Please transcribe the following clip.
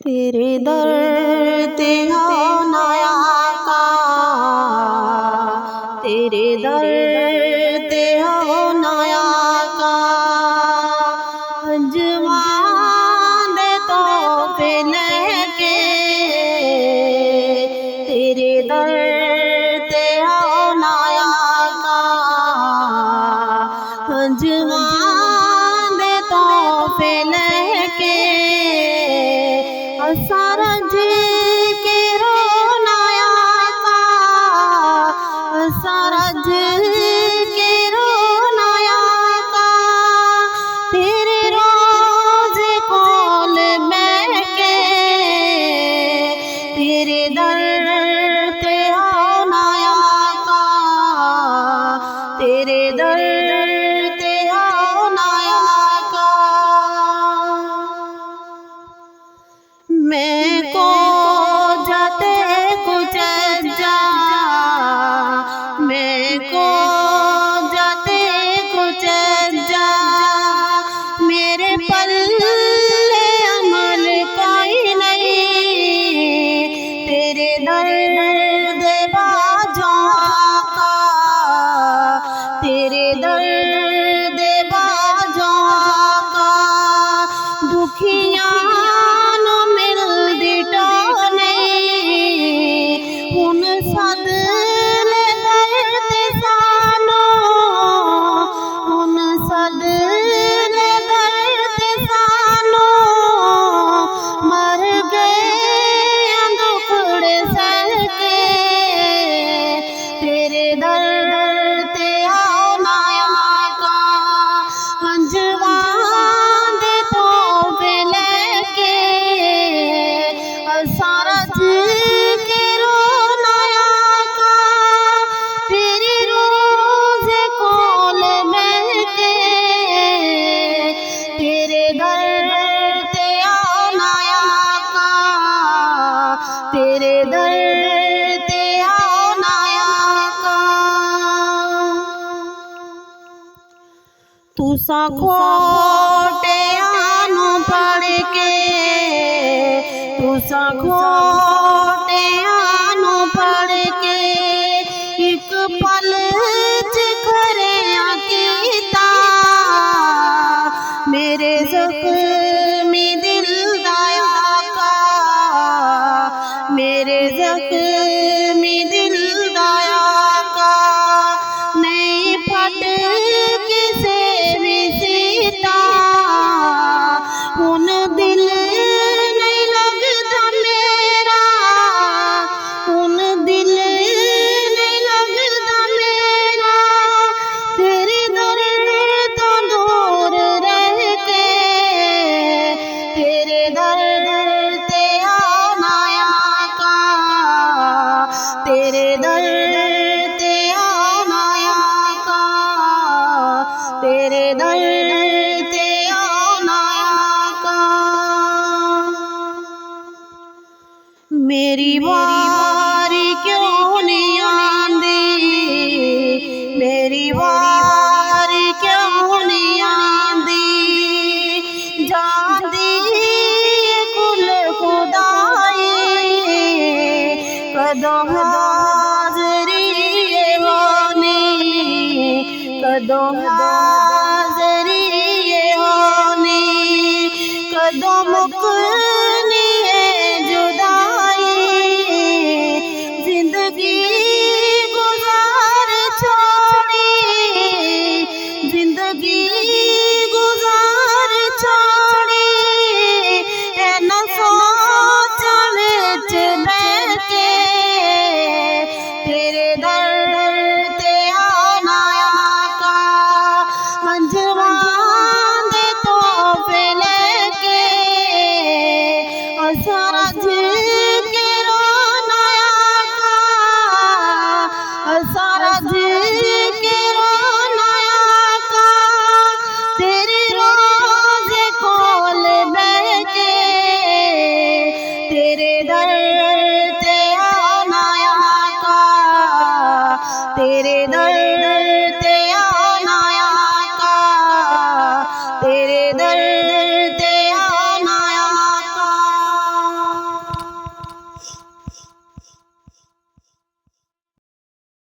तेरे दर ते आना आका, तेरे दर ते आना आका। जवान दे तोहफे लेके तेरे दर ते आना आका। जवान दे तोहफे लेके सारा जी के रोना आका, सारा जी के रोना आका। तेरे रोज़े कोल बैके तेरे दर ते आना आका, तेरे दर ते आना आका। मैं को जाते कुछ जा, मैं को जाते कुछ जा। मेरे पल्ले अमल कोई नहीं, तेरे दर्द बाजों का, तेरे दर्द बाजों का। दुखियां सारा जी के रोना आका। तेरे रोज़े कोल बैके तेरे दर ते आना आका, तेरे दर ते आना आका। तुसा खोटे आनो पढ़ के, तुसा खोटे आनो पढ़ के एक पल च खरे कीता। मेरे ज़ख्मी दिल दा आका, मेरे ज़ख्मी दिल दा आका। नहीं फट किसे भी सीता, हुन दिल नहीं लगदा मेरा, हुन दिल नहीं लगदा मेरा। तेरे दर तो दूर रह के तेरे दर ते आना आका, तेरे दर ते आना आका, तेरे दर ते आना आका। मेरी बारी क्यों नहीं आंदी, मेरी बारी क्यों नहीं आंदी। जांदी कुल खुदाई कदों